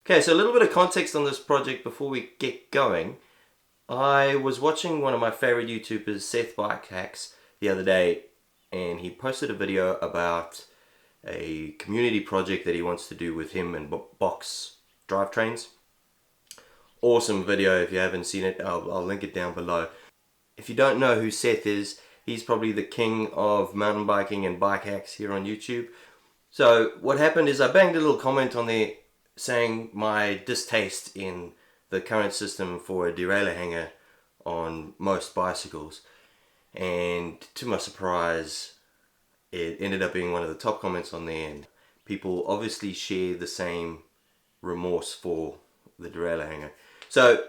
Okay, so a little bit of context on this project before we get going. I was watching one of my favorite YouTubers, Seth Bike Hacks, the other day, and he posted a video about a community project that he wants to do with him and box drivetrains. Awesome video. If you haven't seen it, I'll link it down below. If you don't know who Seth is, he's probably the king of mountain biking and bike hacks here on YouTube. So what happened is I banged a little comment on there saying my distaste in the current system for a derailleur hanger on most bicycles, and to my surprise it ended up being one of the top comments on there, and people obviously share the same remorse for the derailleur hanger. So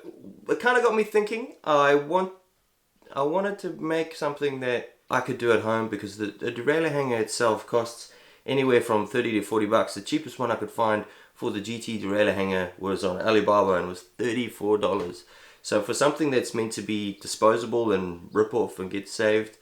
it kind of got me thinking. I wanted to make something that I could do at home, because the derailleur hanger itself costs anywhere from 30 to 40 bucks. The cheapest one I could find for the GT derailleur hanger was on Alibaba and was $34. So for something that's meant to be disposable and rip off and get saved,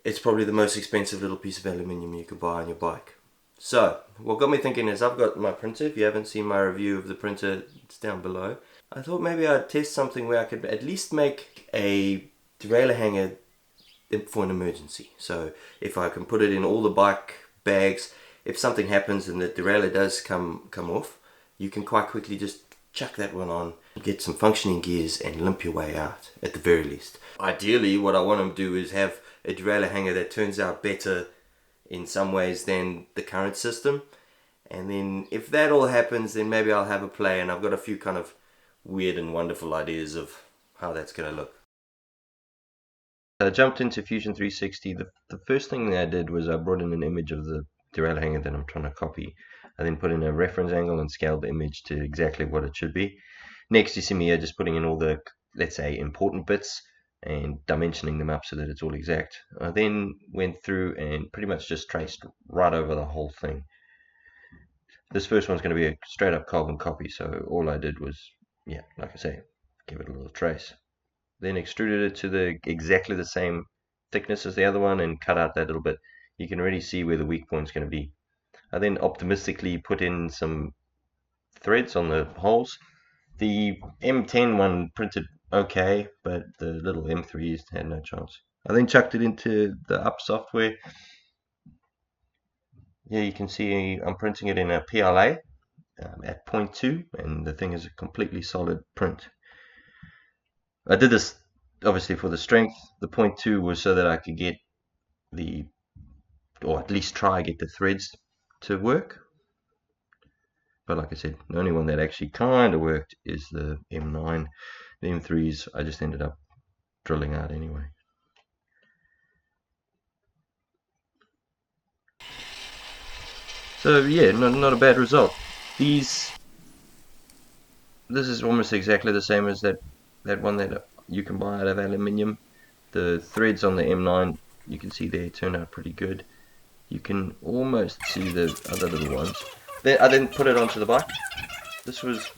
it's probably the most expensive little piece of aluminium you could buy on your bike. So what got me thinking is, I've got my printer. If you haven't seen my review of the printer, it's down below. I thought maybe I'd test something where I could at least make a derailleur hanger for an emergency. So if I can put it in all the bike bags, if something happens and the derailleur does come off, you can quite quickly just chuck that one on, get some functioning gears and limp your way out at the very least. Ideally, what I want to do is have a derailleur hanger that turns out better in some ways than the current system, and then if that all happens, then maybe I'll have a play, and I've got a few kind of weird and wonderful ideas of how that's going to look. I jumped into Fusion 360. The first thing that I did was I brought in an image of the derailleur hanger that I'm trying to copy. I then put in a reference angle and scaled the image to exactly what it should be. Next, you see me here just putting in all the, let's say, important bits and dimensioning them up so that it's all exact. I then went through and pretty much just traced right over the whole thing. This first one's going to be a straight up carbon copy, so all I did was, yeah, like I say, give it a little trace. Then extruded it to exactly the same thickness as the other one and cut out that little bit. You can already see where the weak point's going to be. I then optimistically put in some threads on the holes. The M10 one printed okay, but the little M3s had no chance. I then chucked it into the up software. Here you can see I'm printing it in a PLA at 0.2, and the thing is a completely solid print. I did this obviously for the strength. The 0.2 was so that I could get or at least try get the threads to work. But like I said, the only one that actually kind of worked is the M9. The M3s I just ended up drilling out anyway. So yeah, not a bad result. This is almost exactly the same as that one that you can buy out of aluminium. The threads on the M9, you can see there, turned out pretty good. You can almost see the other little ones. I then put it onto the bike. This was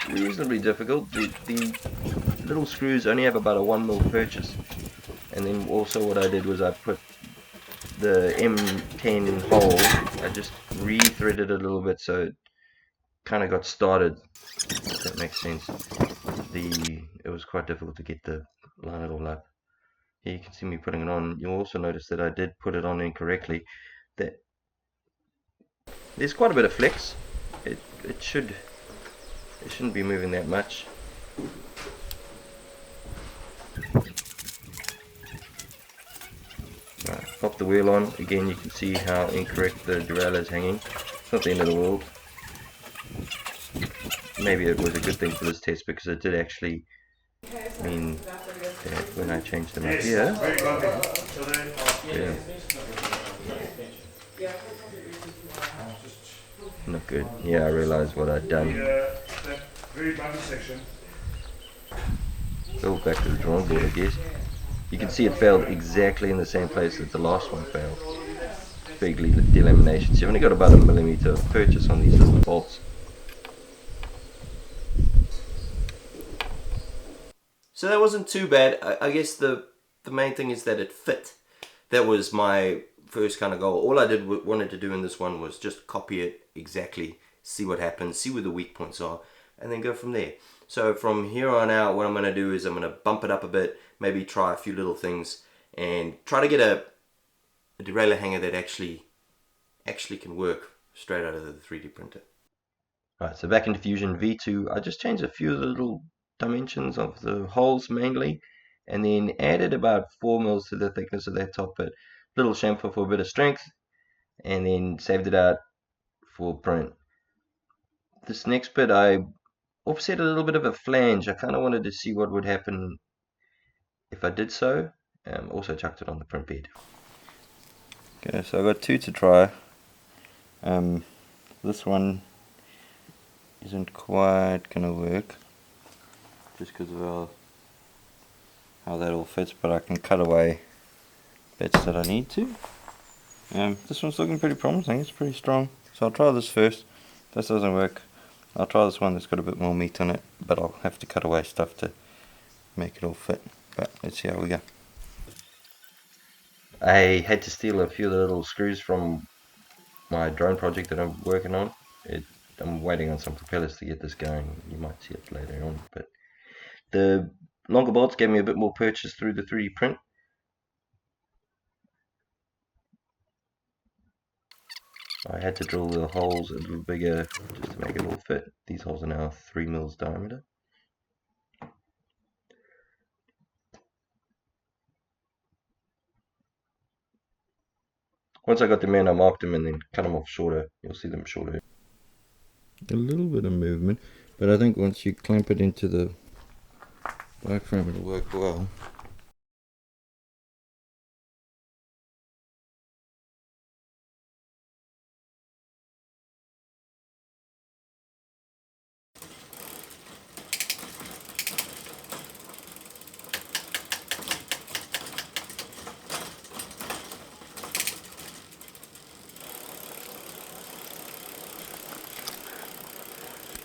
reasonably difficult. The little screws only have about a 1mm purchase. And then also what I did was I put the M10 hole, I just re-threaded it a little bit so it kind of got started, if that makes sense. It was quite difficult to get the line it all up. Here you can see me putting it on. You'll also notice that I did put it on incorrectly. That there's quite a bit of flex. It shouldn't be moving that much. Right, pop the wheel on. Again, you can see how incorrect the derailleur is hanging. It's not the end of the world. Maybe it was a good thing for this test, because it did actually mean that when I changed them up here, yeah, not good. Yeah, I realized what I'd done. Go back to the drawing board, I guess. You can see it failed exactly in the same place that the last one failed. Big delaminations. You've only got about 1mm of purchase on these little bolts. So that wasn't too bad. I guess the main thing is that it fit. That was my first kind of goal. All I wanted to do in this one was just copy it exactly see what happens, see where the weak points are, and then go from there. So from here on out, what I'm going to do is I'm going to bump it up a bit, maybe try a few little things, and try to get a derailleur hanger that actually can work straight out of the 3D printer. Right, so back into Fusion V2, I just changed a few of the little dimensions of the holes mainly, and then added about 4 mils to the thickness of that top bit. Little chamfer for a bit of strength, and then saved it out for print. This next bit I offset a little bit of a flange. I kind of wanted to see what would happen if I did so. Also chucked it on the print bed. Okay, so I got two to try. This one isn't quite gonna work just because of how that all fits, but I can cut away bits that I need to. This one's looking pretty promising, it's pretty strong, so I'll try this first. If this doesn't work, I'll try this one that's got a bit more meat on it, but I'll have to cut away stuff to make it all fit. But let's see how we go. I had to steal a few of the little screws from my drone project that I'm working on. I'm waiting on some propellers to get this going. You might see it later on, but the longer bolts gave me a bit more purchase through the 3D print. I had to drill the holes a little bigger just to make it all fit. These holes are now 3 mils diameter. Once I got them in, I marked them and then cut them off shorter. You'll see them shorter. A little bit of movement, but I think once you clamp it into the bike frame, it'll work well.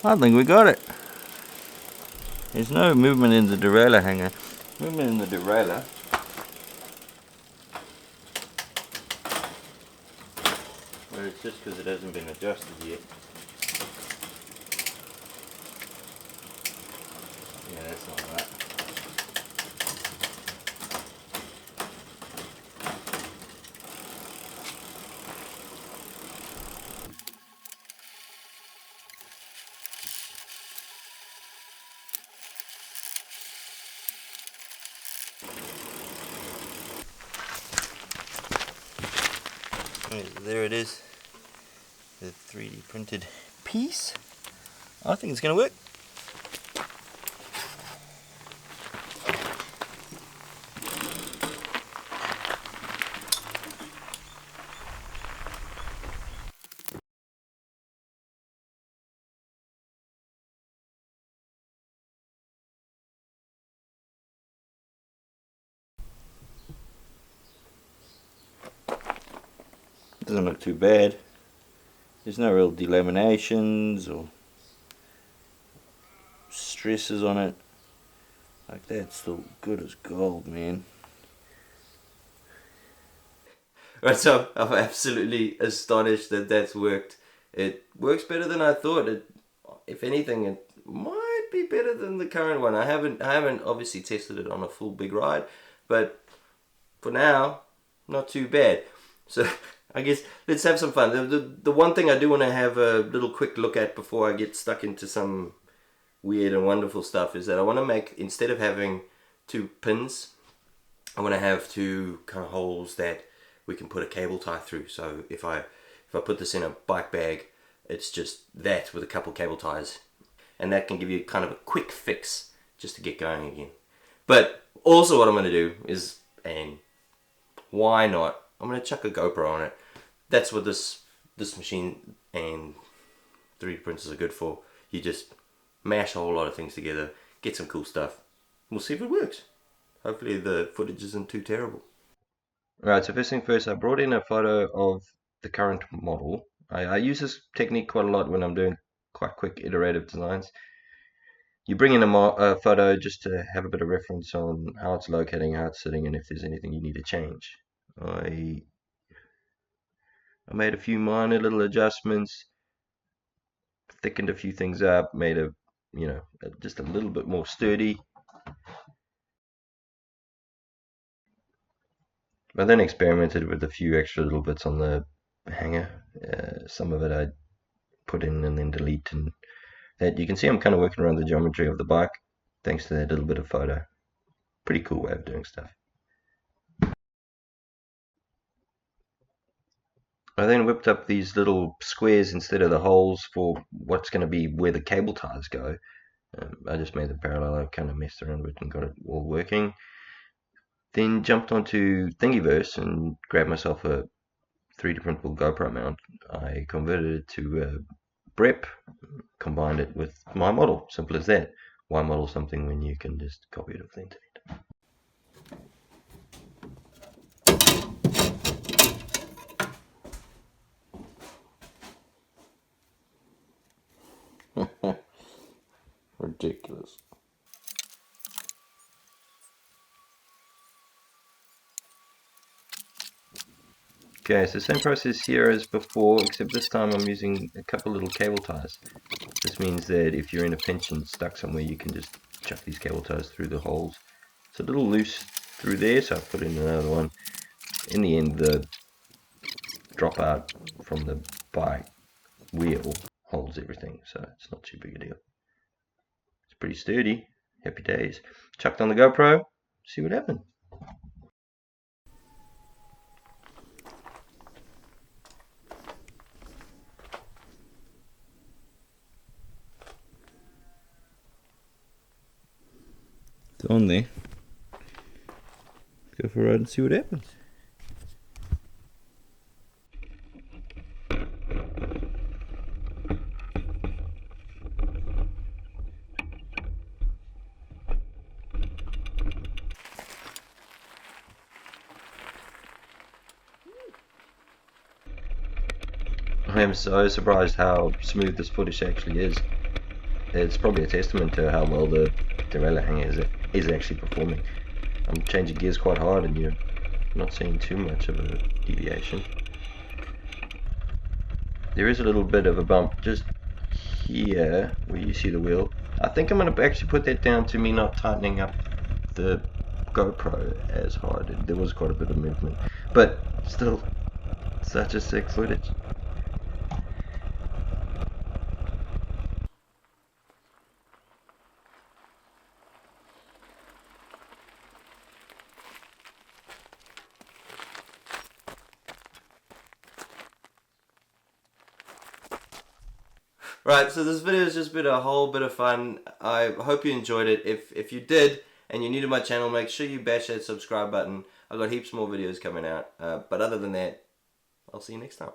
I think we got it. There's no movement in the derailleur hanger. Movement in the derailleur. Well, it's just because it hasn't been adjusted yet. Yeah, that's not right. There it is, the 3D printed piece. I think it's going to work. Doesn't look too bad. There's no real delaminations or stresses on it. Like, that's still good as gold, man. Right, so I'm absolutely astonished that that's worked. It works better than I thought. If anything, it might be better than the current one. I haven't obviously tested it on a full big ride, but for now, not too bad. So I guess let's have some fun. The one thing I do want to have a little quick look at before I get stuck into some weird and wonderful stuff is that I want to make, instead of having two pins, I want to have two kind of holes that we can put a cable tie through. So if I put this in a bike bag, it's just that with a couple cable ties, and that can give you kind of a quick fix just to get going again. But also what I'm going to do is, and why not, I'm going to chuck a GoPro on it. That's what this machine and 3D printers are good for. You just mash a whole lot of things together, get some cool stuff. We'll see if it works. Hopefully the footage isn't too terrible. Right, so first thing first, I brought in a photo of the current model. I use this technique quite a lot when I'm doing quite quick iterative designs. You bring in a photo just to have a bit of reference on how it's locating, how it's sitting, and if there's anything you need to change. I made a few minor little adjustments. thickened a few things up, made a, you know, just a little bit more sturdy. I then experimented with a few extra little bits on the hanger. Some of it I put in and then delete, and that you can see I'm kind of working around the geometry of the bike thanks to that little bit of photo. Pretty cool way of doing stuff. I then whipped up these little squares instead of the holes for what's going to be where the cable ties go. I just made the parallel, I kind of messed around with it and got it all working. Then jumped onto Thingiverse and grabbed myself a 3D printable GoPro mount. I converted it to a Brep, combined it with my model. Simple as that. Why model something when you can just copy it off the internet? Ridiculous. Okay, so same process here as before, except this time I'm using a couple little cable ties. This means that if you're in a pinch and stuck somewhere, you can just chuck these cable ties through the holes. It's a little loose through there, so I've put in another one. In the end, the dropout from the bike wheel holds everything, so it's not too big a deal. It's pretty sturdy. Happy days. Chucked on the GoPro, see what happened. It's on there. Go for a ride and see what happens. I am so surprised how smooth this footage actually is. It's probably a testament to how well the Derailluer Hanger is actually performing. I'm changing gears quite hard and you're not seeing too much of a deviation. There is a little bit of a bump just here where you see the wheel. I think I'm going to actually put that down to me not tightening up the GoPro as hard. There was quite a bit of movement, but still such a sick footage. Right, so this video has just been a whole bit of fun. I hope you enjoyed it. If you did and you're new to my channel, make sure you bash that subscribe button. I've got heaps more videos coming out. But other than that, I'll see you next time.